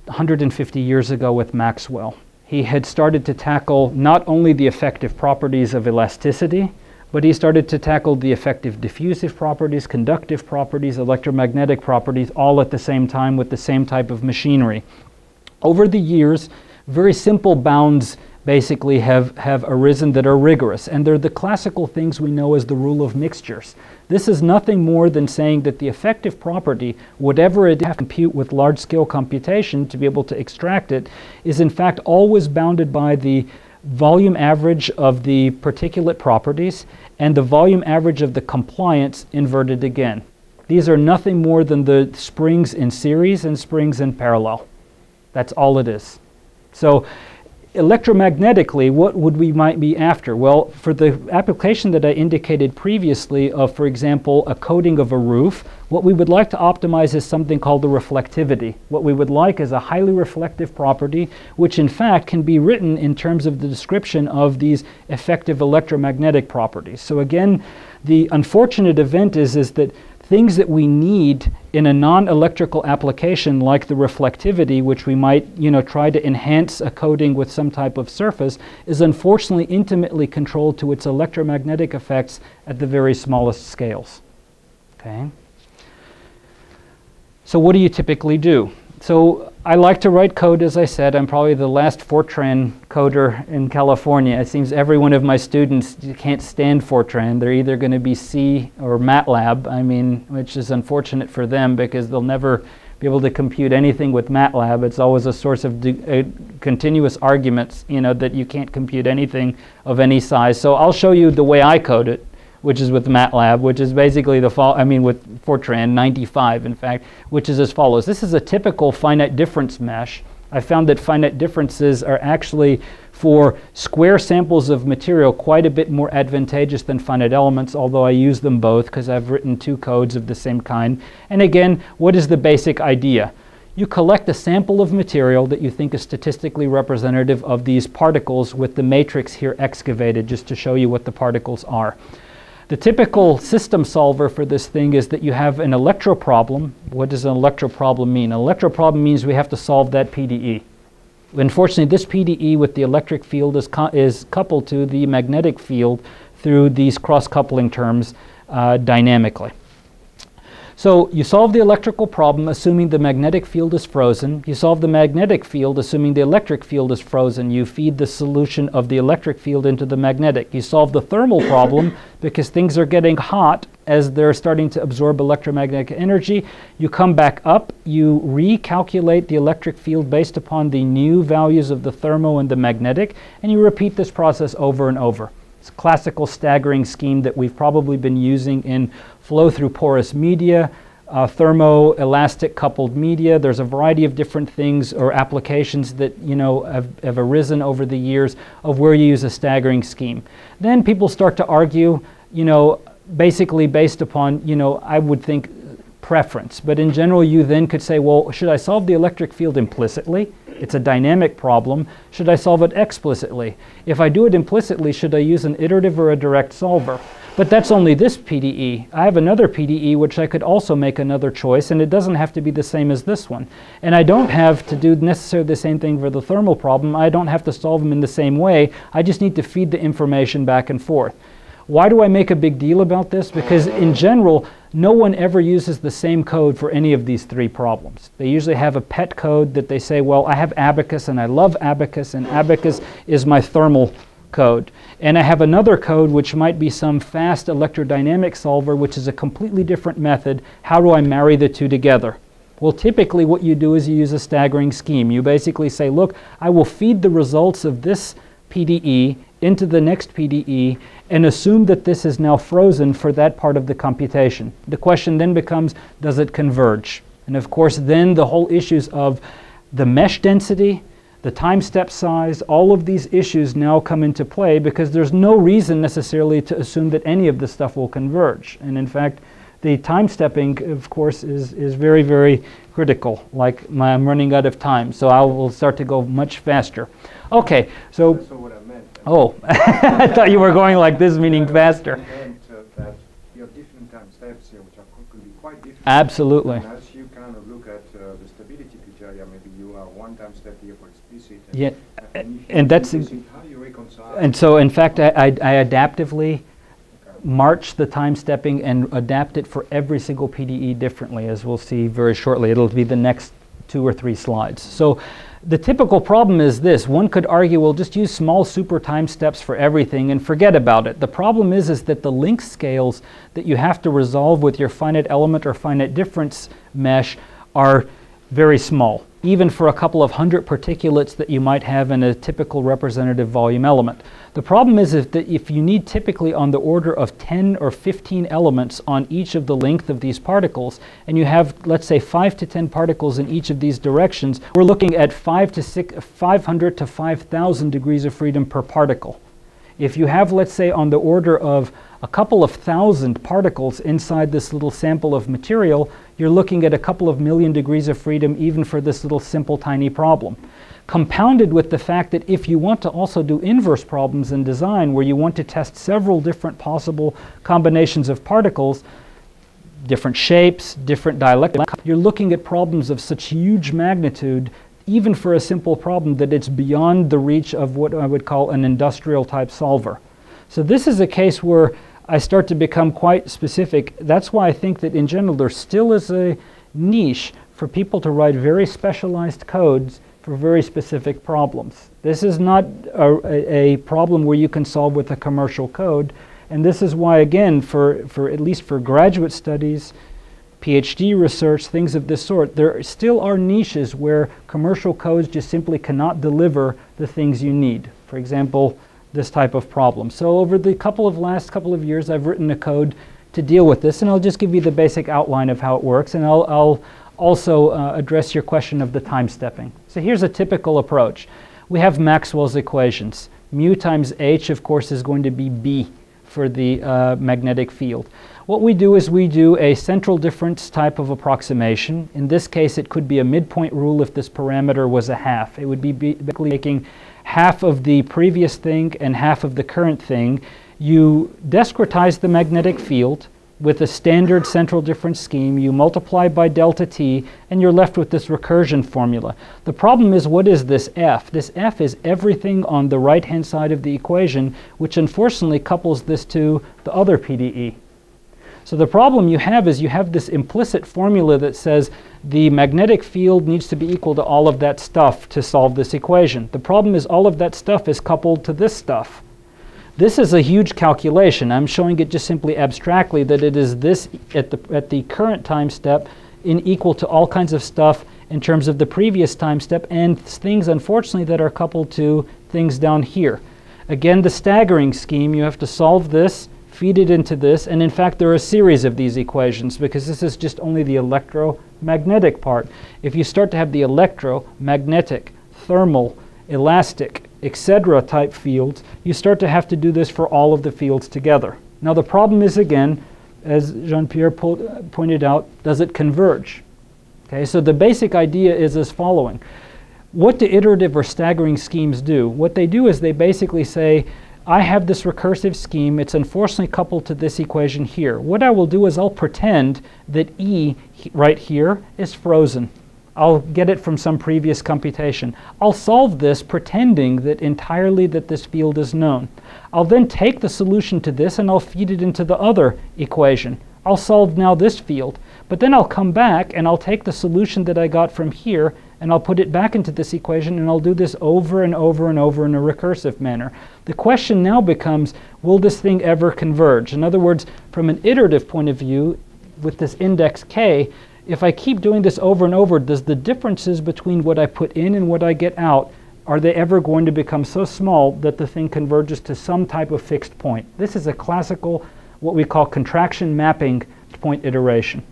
150 years ago with Maxwell. He had started to tackle not only the effective properties of elasticity, but he started to tackle the effective diffusive properties, conductive properties, electromagnetic properties, all at the same time with the same type of machinery. Over the years, very simple bounds basically have arisen that are rigorous, and they're the classical things we know as the rule of mixtures. This is nothing more than saying that the effective property, whatever it is to compute with large-scale computation to be able to extract it, is in fact always bounded by the volume average of the particulate properties and the volume average of the compliance inverted again. These are nothing more than the springs in series and springs in parallel. That's all it is. So electromagnetically, what would we might be after? Well, for the application that I indicated previously of, for example, a coating of a roof, what we would like to optimize is something called the reflectivity. What we would like is a highly reflective property, which in fact can be written in terms of the description of these effective electromagnetic properties. So again, the unfortunate event is that things that we need in a non-electrical application like the reflectivity, which we might try to enhance a coating with some type of surface, is unfortunately intimately controlled to its electromagnetic effects at the very smallest scales. Okay. So what do you typically do? So I like to write code, as I said. I'm probably the last Fortran coder in California. It seems every one of my students can't stand Fortran. They're either going to be C or MATLAB, I mean, which is unfortunate for them because they'll never be able to compute anything with MATLAB. It's always a source of continuous arguments, you know, that you can't compute anything of any size. So I'll show you the way I code it, which is with MATLAB, which is basically with Fortran 95, in fact, which is as follows. This is a typical finite difference mesh. I found that finite differences are actually, for square samples of material, quite a bit more advantageous than finite elements, although I use them both because I've written two codes of the same kind. And again, what is the basic idea? You collect a sample of material that you think is statistically representative of these particles with the matrix here excavated, just to show you what the particles are. The typical system solver for this thing is that you have an electro problem. What does an electro problem mean? An electro problem means we have to solve that PDE. Unfortunately, this PDE with the electric field is coupled to the magnetic field through these cross-coupling terms dynamically. So you solve the electrical problem assuming the magnetic field is frozen. You solve the magnetic field assuming the electric field is frozen. You feed the solution of the electric field into the magnetic. You solve the thermal problem because things are getting hot as they're starting to absorb electromagnetic energy. You come back up, you recalculate the electric field based upon the new values of the thermo and the magnetic, and you repeat this process over and over. It's a classical staggering scheme that we've probably been using in flow through porous media, thermoelastic coupled media. There's a variety of different things or applications that, you know, have arisen over the years of where you use a staggering scheme. Then people start to argue, you know, basically based upon, you know, I would think preference. But in general, you then could say, well, should I solve the electric field implicitly? It's a dynamic problem. Should I solve it explicitly? If I do it implicitly, should I use an iterative or a direct solver? But that's only this PDE. I have another PDE which I could also make another choice, and it doesn't have to be the same as this one. And I don't have to do necessarily the same thing for the thermal problem. I don't have to solve them in the same way. I just need to feed the information back and forth. Why do I make a big deal about this? Because in general, no one ever uses the same code for any of these three problems. They usually have a pet code that they say, well, I have Abacus and I love Abacus, and Abacus is my thermal code. And I have another code which might be some fast electrodynamic solver, which is a completely different method. How do I marry the two together? Well, typically what you do is you use a staggering scheme. You basically say, look, I will feed the results of this PDE into the next PDE and assume that this is now frozen for that part of the computation. The question then becomes, does it converge? And of course, then the whole issues of the mesh density, the time step size, all of these issues now come into play because there's no reason necessarily to assume that any of this stuff will converge. And in fact, the time stepping, of course, is very, very critical. Like I'm running out of time, so I will start to go much faster. Okay, so. That's what I meant. Oh, I thought you were going like this, meaning faster. That you have different time steps here, which could be quite different. Absolutely. And as you kind of look at the stability criteria, maybe you are one time step here for explicit. Yeah, and that's. How do you reconcile? And so, in fact, I adaptively march the time stepping and adapt it for every single PDE differently, as we'll see very shortly. It'll be the next 2 or 3 slides. So. The typical problem is this. One could argue, well, just use small super time steps for everything and forget about it. The problem is that the length scales that you have to resolve with your finite element or finite difference mesh are very small, even for a couple of 100 particulates that you might have in a typical representative volume element. The problem is that if you need typically on the order of 10 or 15 elements on each of the length of these particles, and you have, let's say, 5 to 10 particles in each of these directions, we're looking at 500 to 5,000 degrees of freedom per particle. If you have, let's say, on the order of a couple of thousand particles inside this little sample of material, you're looking at a couple of million degrees of freedom even for this little simple tiny problem. Compounded with the fact that if you want to also do inverse problems in design where you want to test several different possible combinations of particles, different shapes, different dielectric, you're looking at problems of such huge magnitude even for a simple problem that it's beyond the reach of what I would call an industrial type solver. So this is a case where I start to become quite specific. That's why I think that in general there still is a niche for people to write very specialized codes for very specific problems. This is not a problem where you can solve with a commercial code, and this is why, again, for at least for graduate studies, PhD research, things of this sort, there still are niches where commercial codes just simply cannot deliver the things you need. For example, this type of problem. So over the last couple of years, I've written a code to deal with this, and I'll just give you the basic outline of how it works, and I'll also address your question of the time stepping. So here's a typical approach. We have Maxwell's equations. Mu times h, of course, is going to be B for the magnetic field. What we do is we do a central difference type of approximation. In this case, it could be a midpoint rule if this parameter was a half. It would be basically taking half of the previous thing and half of the current thing. You discretize the magnetic field with a standard central difference scheme. You multiply by delta t, and you're left with this recursion formula. The problem is, what is this f? This f is everything on the right-hand side of the equation, which unfortunately couples this to the other PDE. So the problem you have is you have this implicit formula that says the magnetic field needs to be equal to all of that stuff to solve this equation. The problem is all of that stuff is coupled to this stuff. This is a huge calculation. I'm showing it just simply abstractly that it is this at the current time step in equal to all kinds of stuff in terms of the previous time step and things, unfortunately, that are coupled to things down here. Again, the staggering scheme, you have to solve this, feed it into this, and in fact there are a series of these equations because this is just only the electromagnetic part. If you start to have the electromagnetic, thermal, elastic, etc. type fields, you start to have to do this for all of the fields together. Now the problem is, again, as Jean-Pierre pointed out, does it converge? Okay, so the basic idea is as following. What do iterative or staggering schemes do? What they do is they basically say, I have this recursive scheme, it's unfortunately coupled to this equation here. What I will do is I'll pretend that E right here is frozen. I'll get it from some previous computation. I'll solve this pretending that entirely that this field is known. I'll then take the solution to this and I'll feed it into the other equation. I'll solve now this field, but then I'll come back and I'll take the solution that I got from here and I'll put it back into this equation, and I'll do this over and over and over in a recursive manner. The question now becomes, will this thing ever converge? In other words, from an iterative point of view, with this index k, if I keep doing this over and over, does the differences between what I put in and what I get out, are they ever going to become so small that the thing converges to some type of fixed point? This is a classical, what we call contraction mapping point iteration.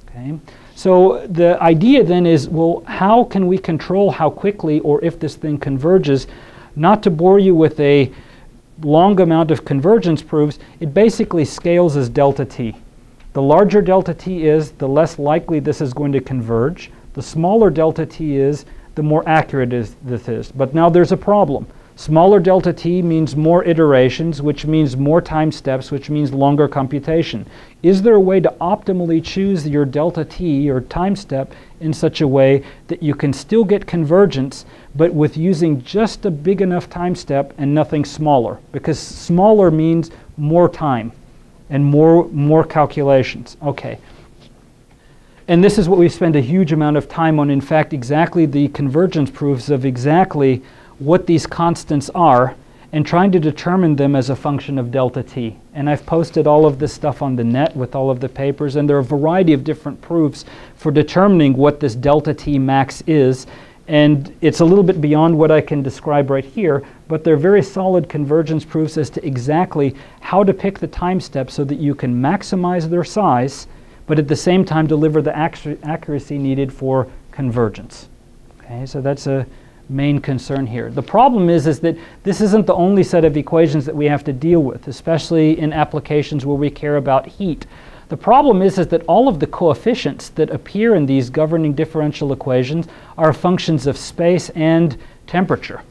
Okay? So the idea then is, well, how can we control how quickly or if this thing converges? Not to bore you with a long amount of convergence proofs, it basically scales as delta t. The larger delta t is, the less likely this is going to converge. The smaller delta t is, the more accurate this is. But now there's a problem. Smaller delta t means more iterations, which means more time steps, which means longer computation. Is there a way to optimally choose your delta t, or time step, in such a way that you can still get convergence, but with using just a big enough time step and nothing smaller? Because smaller means more time and more calculations. Okay. And this is what we spend a huge amount of time on. In fact, exactly the convergence proofs of exactly what these constants are and trying to determine them as a function of delta t. And I've posted all of this stuff on the net with all of the papers, and there are a variety of different proofs for determining what this delta t max is. And it's a little bit beyond what I can describe right here, but they're very solid convergence proofs as to exactly how to pick the time steps so that you can maximize their size, but at the same time deliver the accuracy needed for convergence. Okay, so that's a main concern here. The problem is that this isn't the only set of equations that we have to deal with, especially in applications where we care about heat. The problem is that all of the coefficients that appear in these governing differential equations are functions of space and temperature.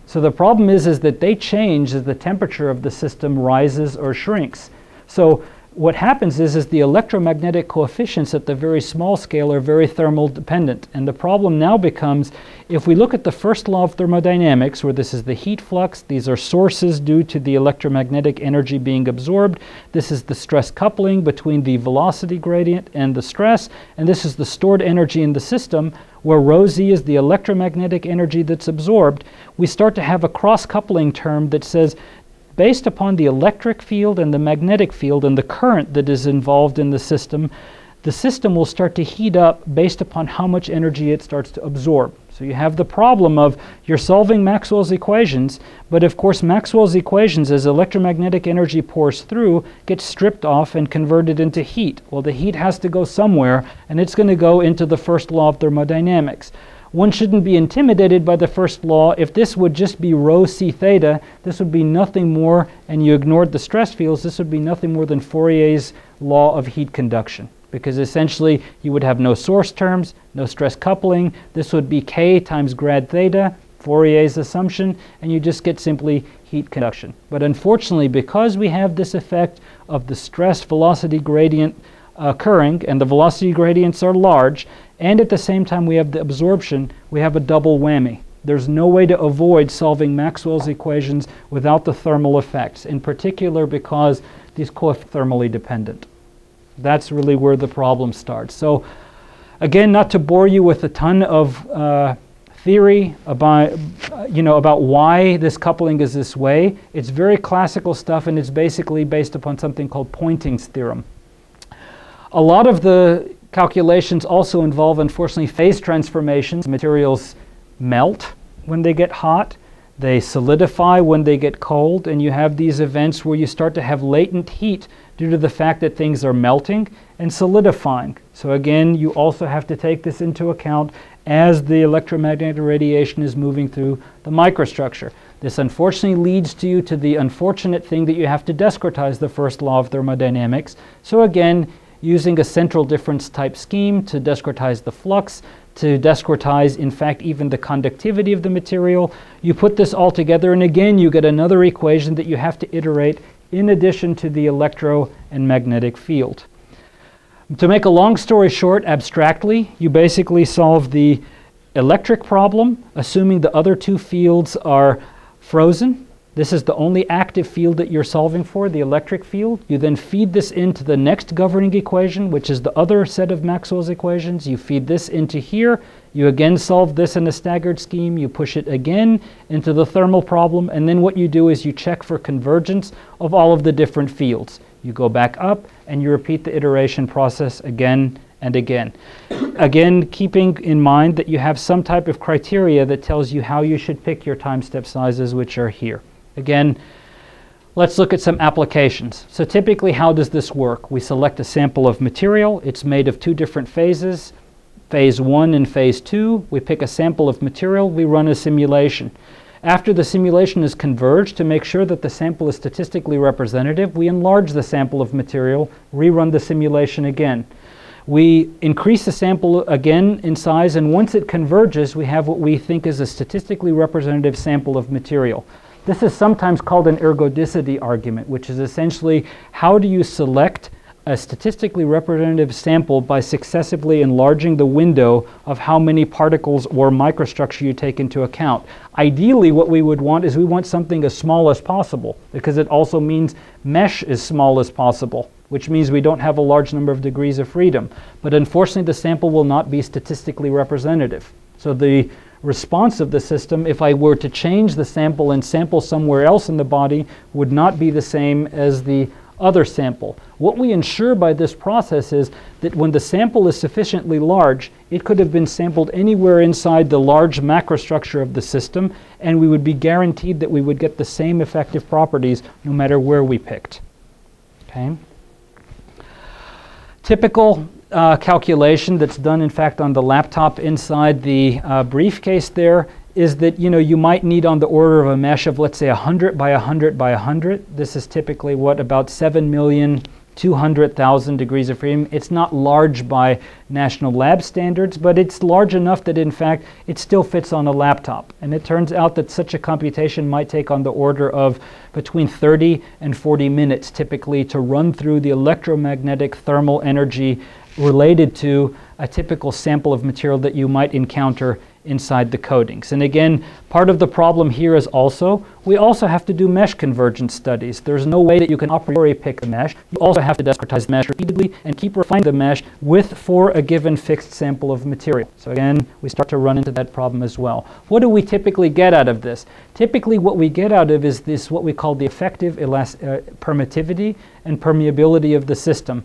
So the problem is that they change as the temperature of the system rises or shrinks. So what happens is the electromagnetic coefficients at the very small scale are very thermal dependent. And the problem now becomes, if we look at the first law of thermodynamics, where this is the heat flux, these are sources due to the electromagnetic energy being absorbed, this is the stress coupling between the velocity gradient and the stress, and this is the stored energy in the system, where rho z is the electromagnetic energy that's absorbed, we start to have a cross-coupling term that says, based upon the electric field and the magnetic field and the current that is involved in the system will start to heat up based upon how much energy it starts to absorb. So you have the problem of you're solving Maxwell's equations, but of course Maxwell's equations, as electromagnetic energy pours through, gets stripped off and converted into heat. Well, the heat has to go somewhere, and it's going to go into the first law of thermodynamics. One shouldn't be intimidated by the first law. If this would just be rho c theta, this would be nothing more, and you ignored the stress fields, this would be nothing more than Fourier's law of heat conduction. Because essentially you would have no source terms, no stress coupling. This would be k times grad theta, Fourier's assumption, and you just get simply heat conduction. But unfortunately, because we have this effect of the stress velocity gradient occurring, and the velocity gradients are large, and at the same time we have the absorption, we have a double whammy. There's no way to avoid solving Maxwell's equations without the thermal effects, in particular because these coefficients are thermally dependent. That's really where the problem starts. So again, not to bore you with a ton of theory about, about why this coupling is this way, it's very classical stuff, and it's basically based upon something called Poynting's theorem. A lot of the calculations also involve, unfortunately, phase transformations. Materials melt when they get hot, they solidify when they get cold, and you have these events where you start to have latent heat due to the fact that things are melting and solidifying. So again, you also have to take this into account as the electromagnetic radiation is moving through the microstructure. This unfortunately leads you to the unfortunate thing that you have to discretize the first law of thermodynamics. So again, using a central difference type scheme to discretize the flux, to discretize, in fact, even the conductivity of the material. You put this all together, and again, you get another equation that you have to iterate in addition to the electro and magnetic field. To make a long story short, abstractly, you basically solve the electric problem, assuming the other two fields are frozen. This is the only active field that you're solving for, the electric field. You then feed this into the next governing equation, which is the other set of Maxwell's equations. You feed this into here. You again solve this in a staggered scheme. You push it again into the thermal problem. And then what you do is you check for convergence of all of the different fields. You go back up and you repeat the iteration process again and again. Again, keeping in mind that you have some type of criteria that tells you how you should pick your time step sizes, which are here. Again, let's look at some applications. So typically, how does this work? We select a sample of material. It's made of two different phases, phase 1 and phase 2. We pick a sample of material. We run a simulation. After the simulation is converged, to make sure that the sample is statistically representative, we enlarge the sample of material, rerun the simulation again. We increase the sample again in size, and once it converges, we have what we think is a statistically representative sample of material. This is sometimes called an ergodicity argument, which is essentially how do you select a statistically representative sample by successively enlarging the window of how many particles or microstructure you take into account. Ideally, what we would want is we want something as small as possible, because it also means mesh as small as possible, which means we don't have a large number of degrees of freedom. But unfortunately, the sample will not be statistically representative. So the response of the system, if I were to change the sample and sample somewhere else in the body, would not be the same as the other sample. What we ensure by this process is that when the sample is sufficiently large, it could have been sampled anywhere inside the large macrostructure of the system, and we would be guaranteed that we would get the same effective properties no matter where we picked. Okay. Typical calculation that's done, in fact, on the laptop inside the briefcase there is that you might need on the order of a mesh of, let's say, 100 by 100 by 100. This is typically what, about 7 million 200,000 degrees of freedom. It's not large by national lab standards, but it's large enough that in fact it still fits on a laptop. And it turns out that such a computation might take on the order of between 30 and 40 minutes typically to run through the electromagnetic thermal energy related to a typical sample of material that you might encounter inside the coatings. And again, part of the problem here is also, we also have to do mesh convergence studies. There's no way that you can a priori pick the mesh. You also have to discretize the mesh repeatedly and keep refining the mesh for a given fixed sample of material. So again, we start to run into that problem as well. What do we typically get out of this? Typically what we get out of is this, what we call the effective permittivity and permeability of the system.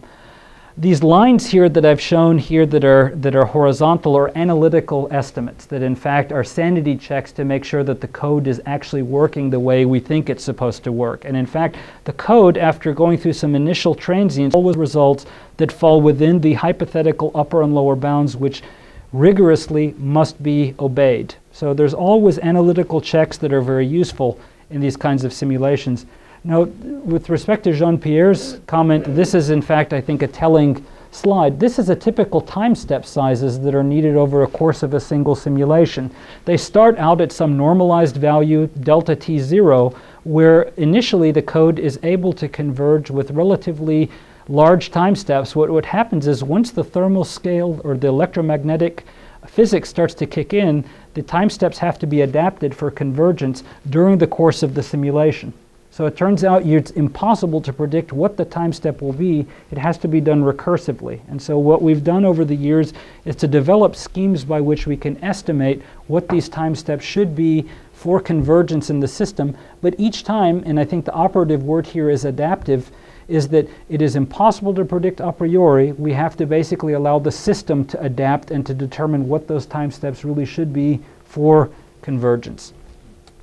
These lines here that I've shown here that are horizontal are analytical estimates that in fact are sanity checks to make sure that the code is actually working the way we think it's supposed to work. And in fact, the code, after going through some initial transients, always results that fall within the hypothetical upper and lower bounds which rigorously must be obeyed. So there's always analytical checks that are very useful in these kinds of simulations. Now, with respect to Jean-Pierre's comment, this is in fact, I think, a telling slide. This is a typical time step sizes that are needed over a course of a single simulation. They start out at some normalized value, delta t0, where initially the code is able to converge with relatively large time steps. What happens is once the thermal scale or the electromagnetic physics starts to kick in, the time steps have to be adapted for convergence during the course of the simulation. So it turns out it's impossible to predict what the time step will be. It has to be done recursively. And so what we've done over the years is to develop schemes by which we can estimate what these time steps should be for convergence in the system. But each time, and I think the operative word here is adaptive, is that it is impossible to predict a priori. We have to basically allow the system to adapt and to determine what those time steps really should be for convergence.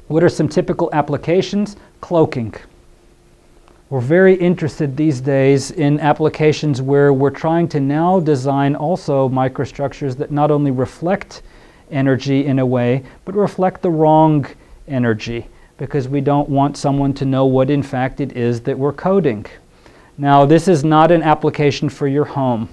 What are some typical applications? Cloaking. We're very interested these days in applications where we're trying to now design also microstructures that not only reflect energy in a way, but reflect the wrong energy, because we don't want someone to know what in fact it is that we're coding. Now, this is not an application for your home.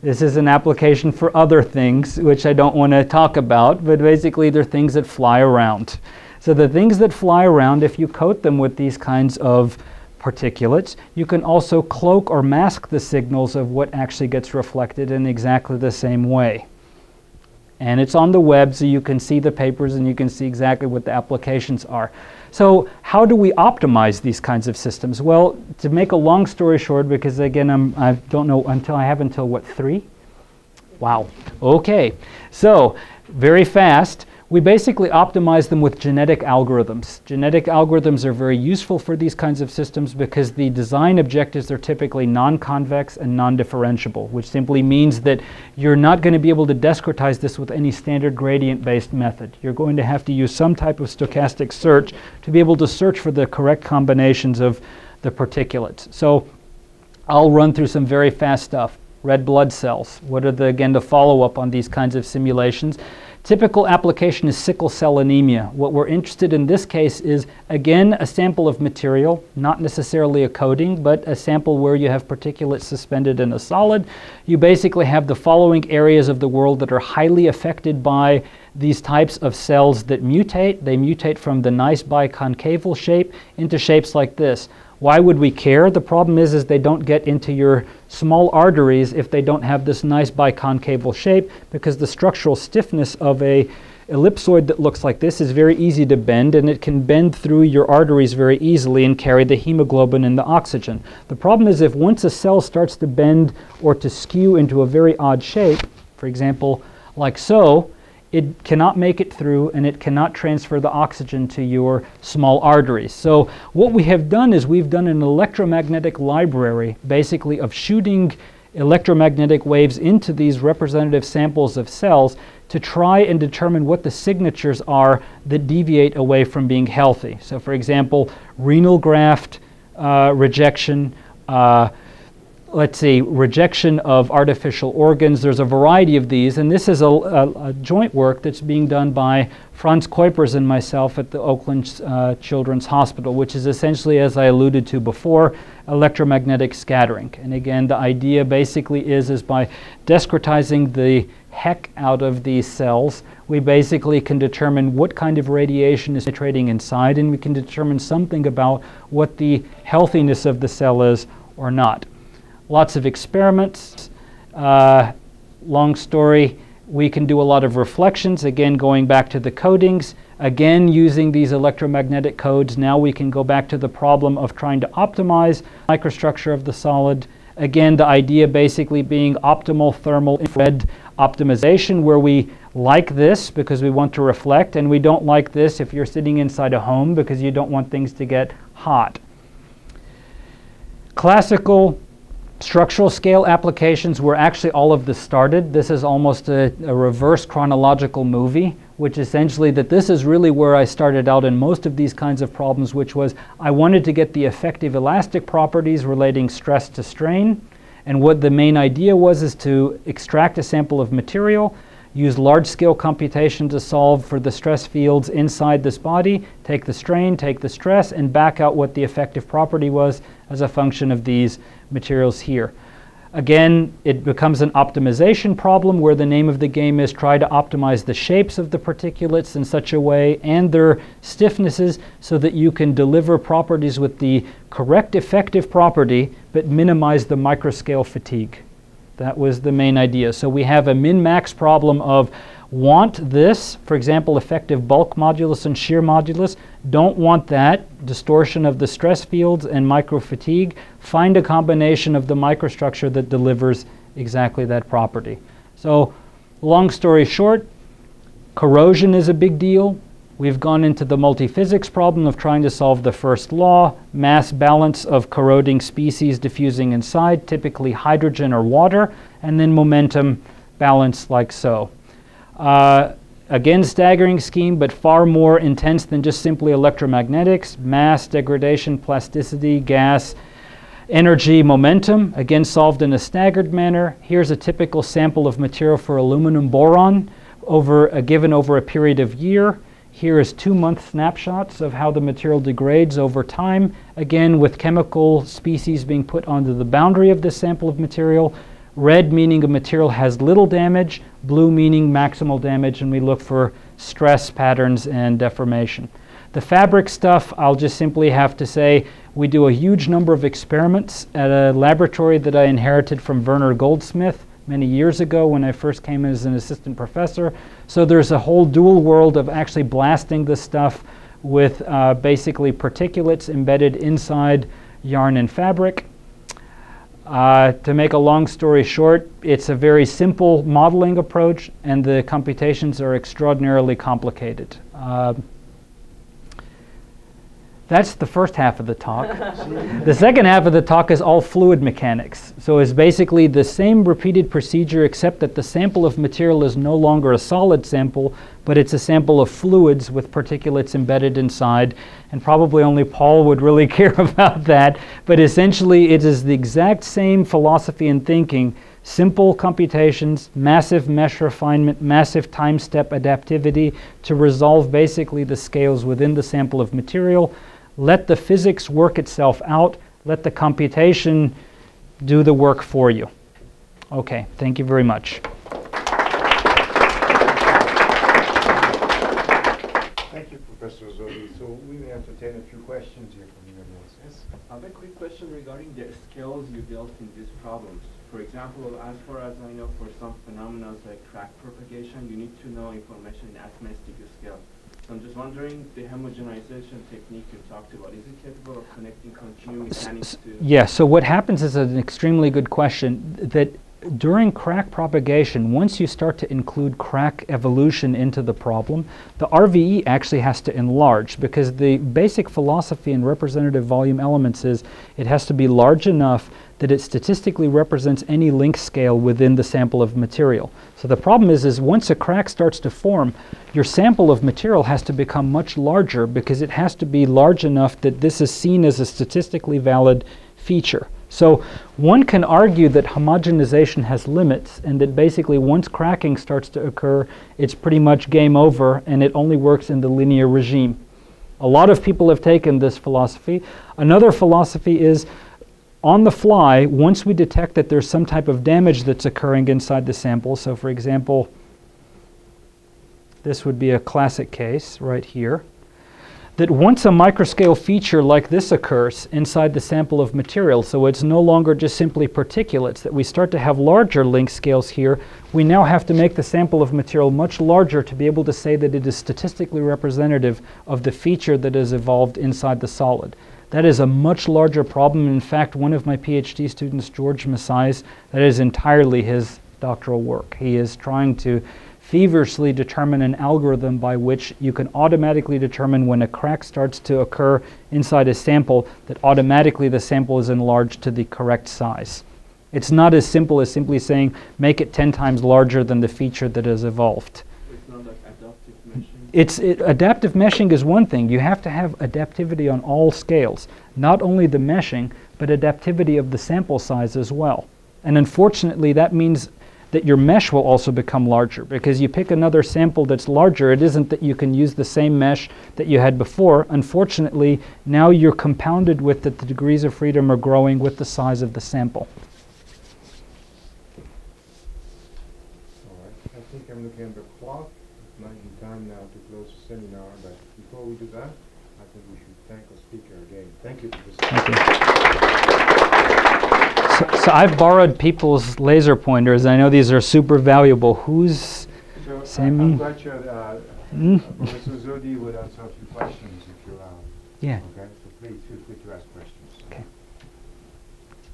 This is an application for other things, which I don't want to talk about, but basically they're things that fly around. So the things that fly around, if you coat them with these kinds of particulates, you can also cloak or mask the signals of what actually gets reflected in exactly the same way. And it's on the web, so you can see the papers and you can see exactly what the applications are. So how do we optimize these kinds of systems? Well, to make a long story short, because again, I don't know until what, 3? Wow. Okay. So very fast. We basically optimize them with genetic algorithms. Genetic algorithms are very useful for these kinds of systems because the design objectives are typically non-convex and non-differentiable, which simply means that you're not going to be able to discretize this with any standard gradient-based method. You're going to have to use some type of stochastic search to be able to search for the correct combinations of the particulates. So I'll run through some very fast stuff. Red blood cells. What are the follow-up on these kinds of simulations? Typical application is sickle cell anemia. What we're interested in this case is, again, a sample of material, not necessarily a coating, but a sample where you have particulates suspended in a solid. You basically have the following areas of the world that are highly affected by these types of cells that mutate. They mutate from the nice biconcaval shape into shapes like this. Why would we care? The problem is they don't get into your small arteries if they don't have this nice biconcaval shape, because the structural stiffness of a ellipsoid that looks like this is very easy to bend, and it can bend through your arteries very easily and carry the hemoglobin and the oxygen. The problem is if once a cell starts to bend or to skew into a very odd shape, for example, like so, it cannot make it through and it cannot transfer the oxygen to your small arteries. So what we have done is we've done an electromagnetic library, basically, of shooting electromagnetic waves into these representative samples of cells to try and determine what the signatures are that deviate away from being healthy. So for example, renal graft rejection, rejection of artificial organs. There's a variety of these, and this is a joint work that's being done by Franz Kuipers and myself at the Oakland Children's Hospital, which is essentially, as I alluded to before, electromagnetic scattering. And again, the idea basically is by discretizing the heck out of these cells, we basically can determine what kind of radiation is penetrating inside, and we can determine something about what the healthiness of the cell is or not. Lots of experiments. Long story, we can do a lot of reflections, again going back to the codings. Again, using these electromagnetic codes, now we can go back to the problem of trying to optimize microstructure of the solid. Again, the idea basically being optimal thermal infrared optimization, where we like this because we want to reflect, and we don't like this if you're sitting inside a home because you don't want things to get hot. Classical structural scale applications were actually all of this started. This is almost a reverse chronological movie, which essentially that this is really where I started out in most of these kinds of problems, which was I wanted to get the effective elastic properties relating stress to strain. And what the main idea was is to extract a sample of material, use large-scale computation to solve for the stress fields inside this body, take the strain, take the stress, and back out what the effective property was as a function of these materials here. Again, it becomes an optimization problem where the name of the game is try to optimize the shapes of the particulates in such a way and their stiffnesses so that you can deliver properties with the correct effective property but minimize the microscale fatigue. That was the main idea. So we have a min-max problem of want this, for example, effective bulk modulus and shear modulus. Don't want that, distortion of the stress fields and micro-fatigue. Find a combination of the microstructure that delivers exactly that property. So long story short, corrosion is a big deal. We've gone into the multiphysics problem of trying to solve the first law, mass balance of corroding species diffusing inside, typically hydrogen or water, and then momentum balance like so. Again, staggering scheme, but far more intense than just simply electromagnetics, mass, degradation, plasticity, gas, energy, momentum, again solved in a staggered manner. Here's a typical sample of material for aluminum boron given over a period of year. Here is 2-month snapshots of how the material degrades over time, again with chemical species being put onto the boundary of this sample of material. Red meaning a material has little damage, blue meaning maximal damage, and we look for stress patterns and deformation. The fabric stuff, I'll just simply have to say, we do a huge number of experiments at a laboratory that I inherited from Werner Goldsmith many years ago when I first came in as an assistant professor. So there's a whole dual world of actually blasting this stuff with basically particulates embedded inside yarn and fabric. To make a long story short, it's a very simple modeling approach, and the computations are extraordinarily complicated. That's the first half of the talk. The second half of the talk is all fluid mechanics. So it's basically the same repeated procedure, except that the sample of material is no longer a solid sample, but it's a sample of fluids with particulates embedded inside. And probably only Paul would really care about that. But essentially, it is the exact same philosophy and thinking. Simple computations, massive mesh refinement, massive time step adaptivity to resolve basically the scales within the sample of material. Let the physics work itself out. Let the computation do the work for you. Okay, thank you very much. Thank you, Professor Zohdi. So we may entertain a few questions here from the audience. Yes? I have a quick question regarding the scales you dealt in these problems. For example, as far as I know, for some phenomena like crack propagation, you need to know information in atomistic scale. So I'm just wondering, the homogenization technique you talked about, is it capable of connecting continuum mechanics to... Yeah, so what happens is an extremely good question, that during crack propagation, once you start to include crack evolution into the problem, the RVE actually has to enlarge, because the basic philosophy in representative volume elements is it has to be large enough that it statistically represents any length scale within the sample of material. So the problem is once a crack starts to form, your sample of material has to become much larger, because it has to be large enough that this is seen as a statistically valid feature. So one can argue that homogenization has limits, and that basically once cracking starts to occur, it's pretty much game over, and it only works in the linear regime. A lot of people have taken this philosophy. Another philosophy is on the fly, once we detect that there's some type of damage that's occurring inside the sample, so for example, this would be a classic case right here, that once a microscale feature like this occurs inside the sample of material, so it's no longer just simply particulates, that we start to have larger length scales here, we now have to make the sample of material much larger to be able to say that it is statistically representative of the feature that is evolved inside the solid. That is a much larger problem. In fact, one of my PhD students, George Messias, that is entirely his doctoral work. He is trying to feverishly determine an algorithm by which you can automatically determine when a crack starts to occur inside a sample, that automatically the sample is enlarged to the correct size. It's not as simple as simply saying, make it 10 times larger than the feature that has evolved. It's not like adaptive meshing? Adaptive meshing is one thing. You have to have adaptivity on all scales. Not only the meshing, but adaptivity of the sample size as well. And unfortunately, that means that your mesh will also become larger, because you pick another sample that's larger. It isn't that you can use the same mesh that you had before. Unfortunately, now you're compounded with that the degrees of freedom are growing with the size of the sample. All right. I think I'm looking at the clock. It might be time now to close the seminar, but before we do that, I think we should thank our speaker again. Thank you for this. Thank you. So I've borrowed people's laser pointers. I know these are super valuable. Who's So Sammy? I'm quite sure Professor Zohdi would answer a few questions if you allow. Yeah. Okay, so please feel free to ask questions. Okay.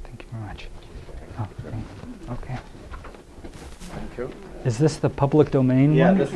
Thank you very much. Oh, okay. Thank you. Is this the public domain one? This